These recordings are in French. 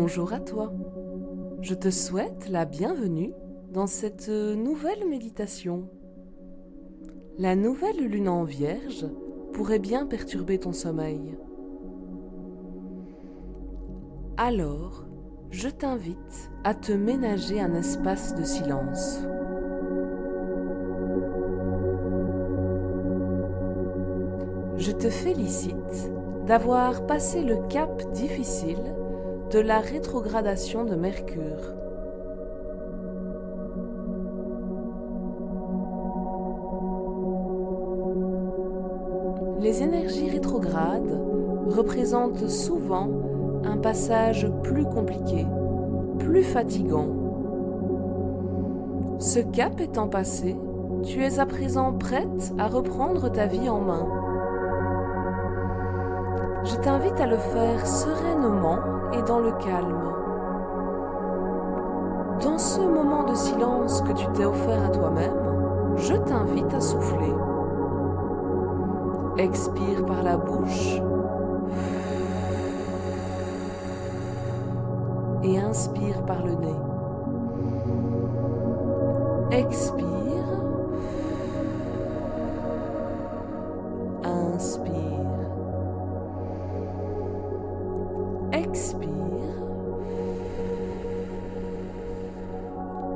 Bonjour à toi. Je te souhaite la bienvenue dans cette nouvelle méditation. La nouvelle lune en Vierge pourrait bien perturber ton sommeil. Alors, je t'invite à te ménager un espace de silence. Je te félicite d'avoir passé le cap difficile de la rétrogradation de Mercure. Les énergies rétrogrades représentent souvent un passage plus compliqué, plus fatigant. Ce cap étant passé, tu es à présent prête à reprendre ta vie en main. Je t'invite à le faire sereinement et dans le calme. Dans ce moment de silence que tu t'es offert à toi-même, je t'invite à souffler. Expire par la bouche et inspire par le nez. Expire, inspire. Expire,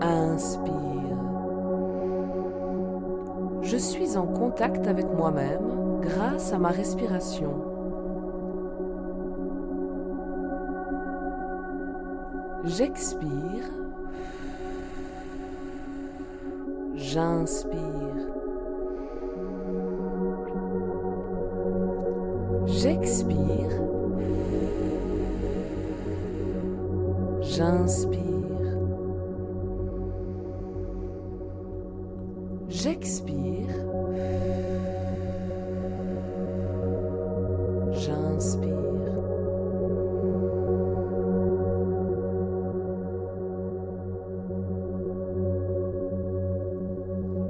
inspire. Je suis en contact avec moi-même grâce à ma respiration. J'expire, j'inspire. J'expire, j'inspire. J'expire, j'inspire.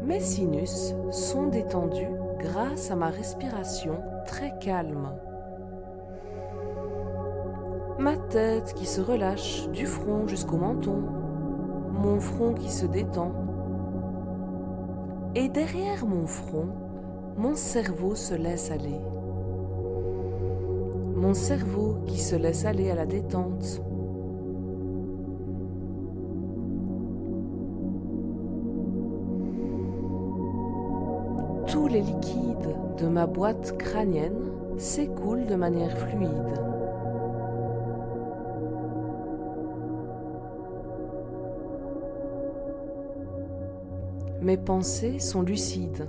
Mes sinus sont détendus grâce à ma respiration très calme. Ma tête qui se relâche du front jusqu'au menton, mon front qui se détend. Et derrière mon front, mon cerveau se laisse aller. Mon cerveau qui se laisse aller à la détente. Tous les liquides de ma boîte crânienne s'écoulent de manière fluide. Mes pensées sont lucides.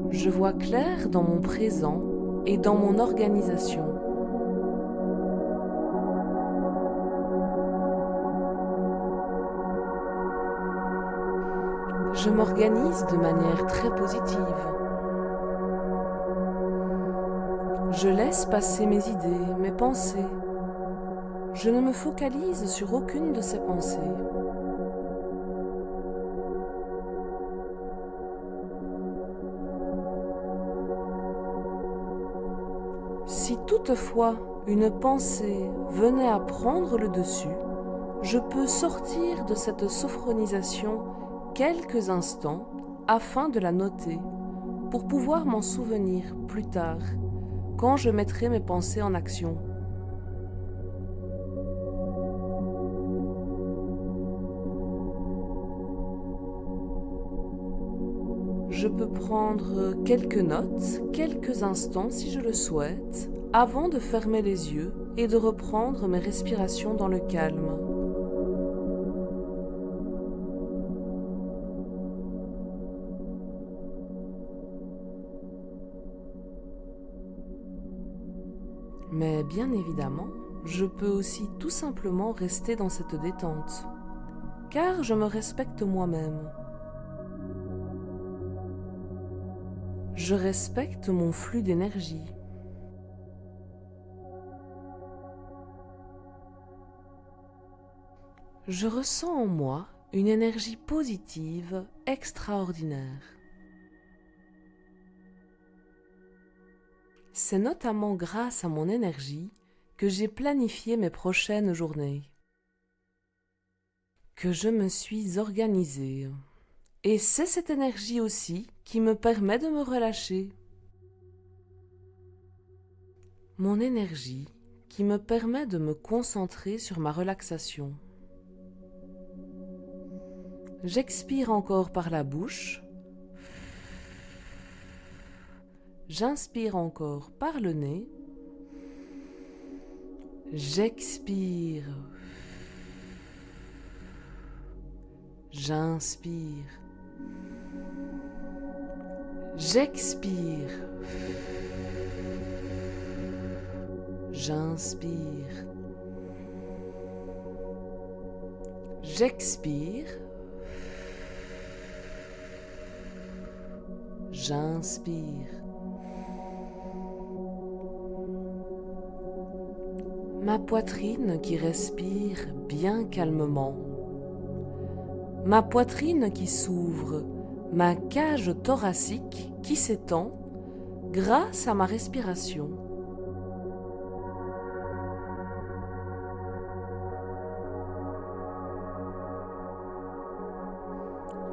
Je vois clair dans mon présent et dans mon organisation. Je m'organise de manière très positive. Je laisse passer mes idées, mes pensées. Je ne me focalise sur aucune de ces pensées. Si toutefois une pensée venait à prendre le dessus, je peux sortir de cette sophronisation quelques instants afin de la noter, pour pouvoir m'en souvenir plus tard, quand je mettrai mes pensées en action. Je peux prendre quelques notes, quelques instants si je le souhaite, avant de fermer les yeux et de reprendre mes respirations dans le calme. Mais bien évidemment, je peux aussi tout simplement rester dans cette détente, car je me respecte moi-même. Je respecte mon flux d'énergie. Je ressens en moi une énergie positive extraordinaire. c'est notamment grâce à mon énergie que j'ai planifié mes prochaines journées, que je me suis organisée. Et c'est cette énergie aussi qui me permet de me relâcher. Mon énergie qui me permet de me concentrer sur ma relaxation. J'expire encore par la bouche. J'inspire encore par le nez. J'expire. J'inspire. J'expire. J'inspire. J'expire. J'inspire. Ma poitrine qui respire bien calmement. Ma poitrine qui s'ouvre, ma cage thoracique qui s'étend grâce à ma respiration.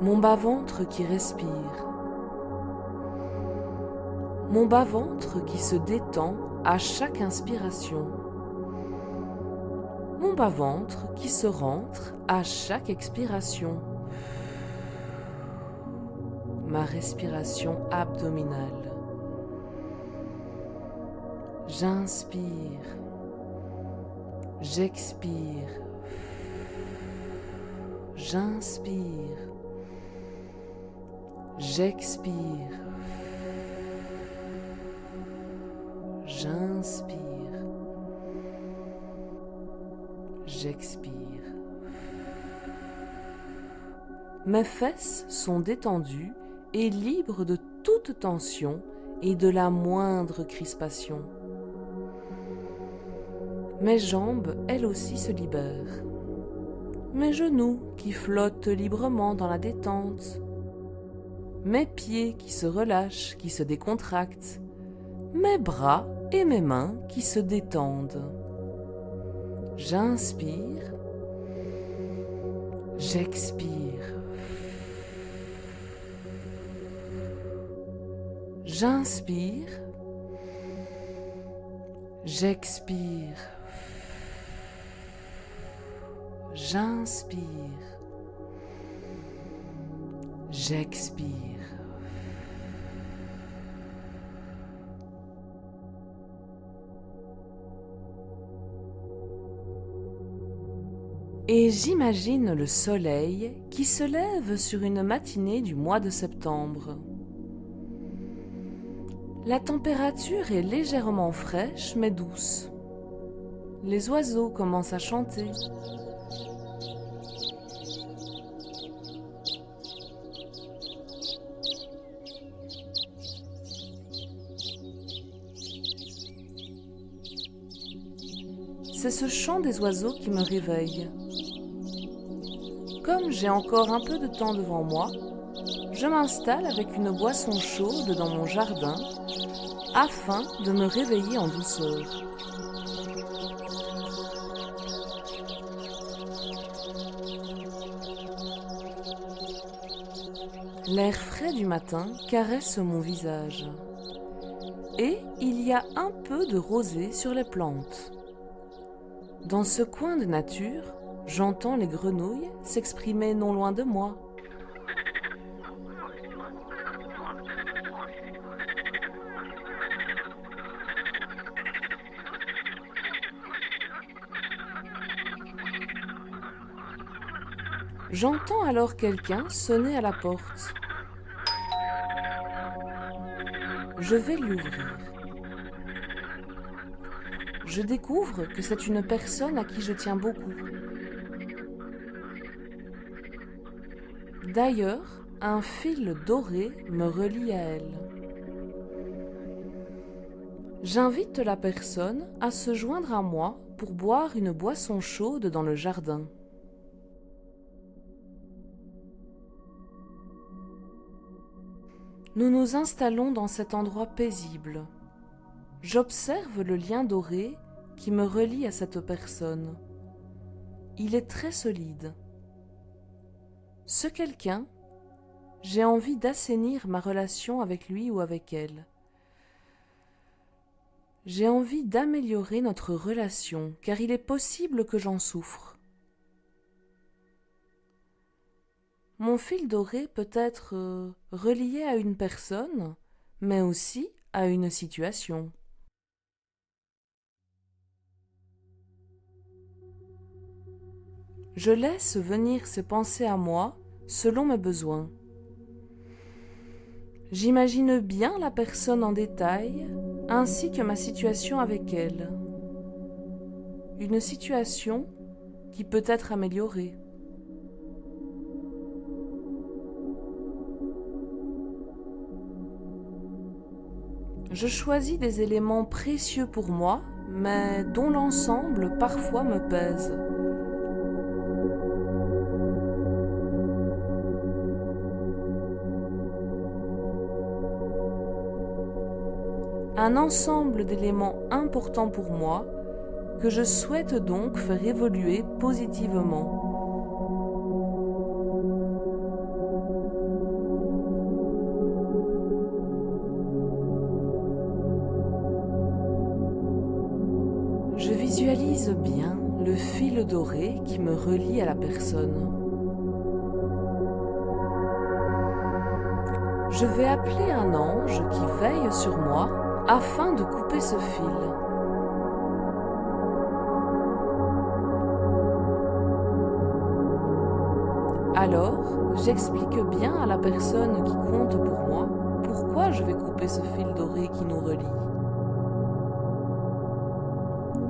Mon bas-ventre qui respire. Mon bas-ventre qui se détend à chaque inspiration. Mon bas-ventre qui se rentre à chaque expiration. Ma respiration abdominale. J'inspire. J'expire. J'inspire. J'expire. J'inspire. J'expire. Mes fesses sont détendues et libres de toute tension et de la moindre crispation. Mes jambes, elles aussi, se libèrent. Mes genoux qui flottent librement dans la détente. Mes pieds qui se relâchent, qui se décontractent. Mes bras et mes mains qui se détendent. J'inspire. J'expire. J'inspire. J'expire. J'inspire. J'expire. Et j'imagine le soleil qui se lève sur une matinée du mois de septembre. La température est légèrement fraîche mais douce. Les oiseaux commencent à chanter. C'est ce chant des oiseaux qui me réveille. Comme j'ai encore un peu de temps devant moi, je m'installe avec une boisson chaude dans mon jardin afin de me réveiller en douceur. L'air frais du matin caresse mon visage. Et il y a un peu de rosée sur les plantes. Dans ce coin de nature, j'entends les grenouilles s'exprimer non loin de moi. J'entends alors quelqu'un sonner à la porte. Je vais lui ouvrir. Je découvre que c'est une personne à qui je tiens beaucoup. D'ailleurs, un fil doré me relie à elle. J'invite la personne à se joindre à moi pour boire une boisson chaude dans le jardin. Nous nous installons dans cet endroit paisible. J'observe le lien doré qui me relie à cette personne. Il est très solide. Ce quelqu'un, j'ai envie d'assainir ma relation avec lui ou avec elle. J'ai envie d'améliorer notre relation, car il est possible que j'en souffre. Mon fil doré peut être relié à une personne, mais aussi à une situation. Je laisse venir ces pensées à moi selon mes besoins. J'imagine bien la personne en détail, ainsi que ma situation avec elle. Une situation qui peut être améliorée. Je choisis des éléments précieux pour moi, mais dont l'ensemble parfois me pèse. Un ensemble d'éléments importants pour moi que je souhaite donc faire évoluer positivement. Je visualise bien le fil doré qui me relie à la personne. Je vais appeler un ange qui veille sur moi afin de couper ce fil. Alors, j'explique bien à la personne qui compte pour moi pourquoi je vais couper ce fil doré qui nous relie.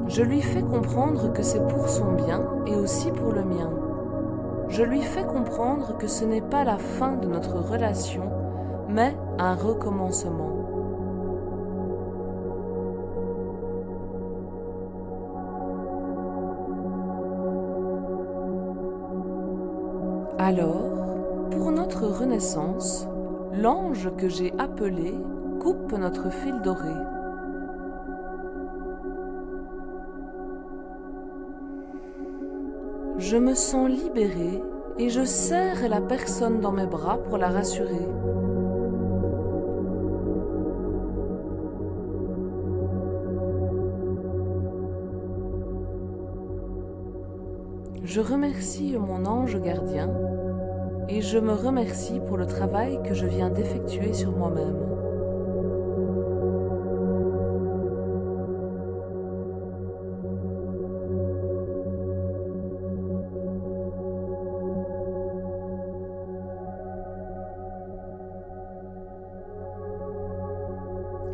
Je lui fais comprendre que c'est pour son bien et aussi pour le mien. Je lui fais comprendre que ce n'est pas la fin de notre relation, mais un recommencement. Alors, pour notre renaissance, l'ange que j'ai appelé coupe notre fil doré. Je me sens libérée et je serre la personne dans mes bras pour la rassurer. Je remercie mon ange gardien et je me remercie pour le travail que je viens d'effectuer sur moi-même.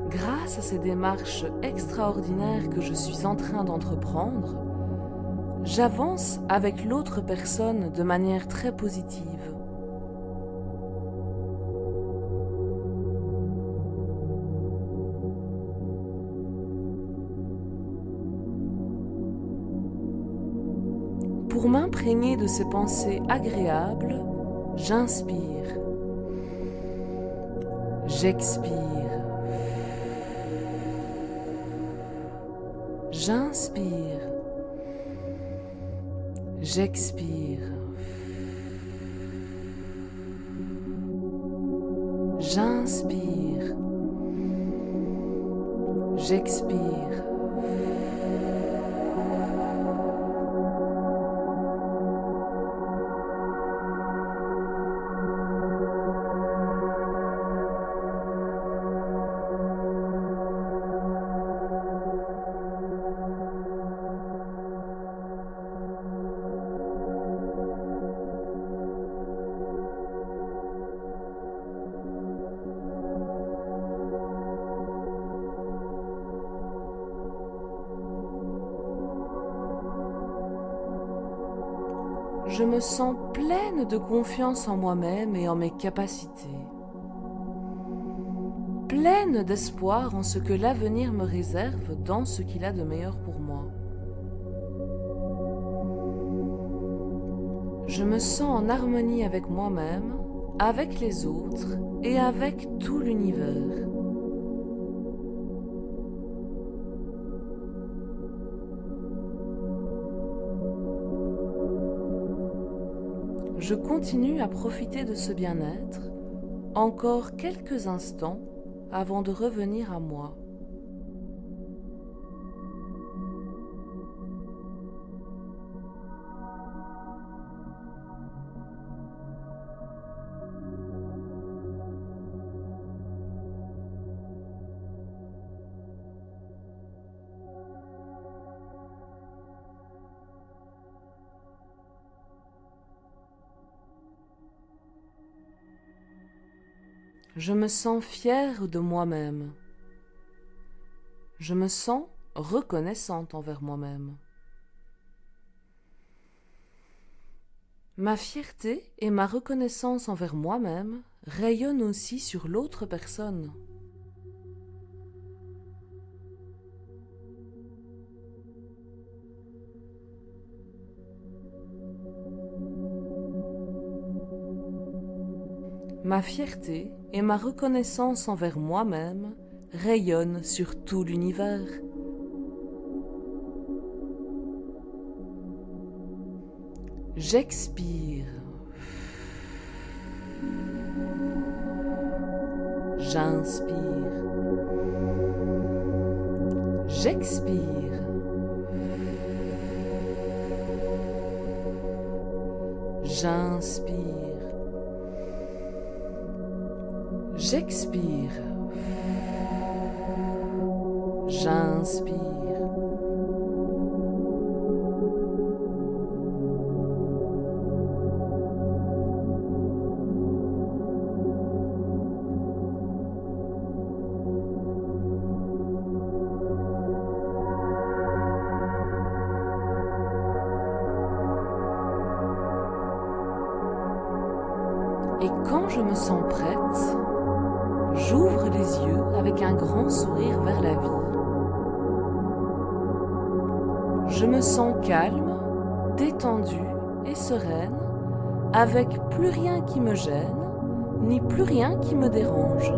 Grâce à ces démarches extraordinaires que je suis en train d'entreprendre, j'avance avec l'autre personne de manière très positive. Pour m'imprégner de ces pensées agréables, j'inspire, j'expire, j'inspire, j'expire, j'inspire, j'expire. Je me sens pleine de confiance en moi-même et en mes capacités. Pleine d'espoir en ce que l'avenir me réserve dans ce qu'il a de meilleur pour moi. Je me sens en harmonie avec moi-même, avec les autres et avec tout l'univers. Je continue à profiter de ce bien-être encore quelques instants avant de revenir à moi. Je me sens fière de moi-même. Je me sens reconnaissante envers moi-même. Ma fierté et ma reconnaissance envers moi-même rayonnent aussi sur l'autre personne. Ma fierté et ma reconnaissance envers moi-même rayonnent sur tout l'univers. J'expire. J'inspire. J'expire. J'inspire. J'expire. J'inspire. Et quand je me sens prête, j'ouvre les yeux avec un grand sourire vers la vie. Je me sens calme, détendue et sereine, avec plus rien qui me gêne, ni plus rien qui me dérange.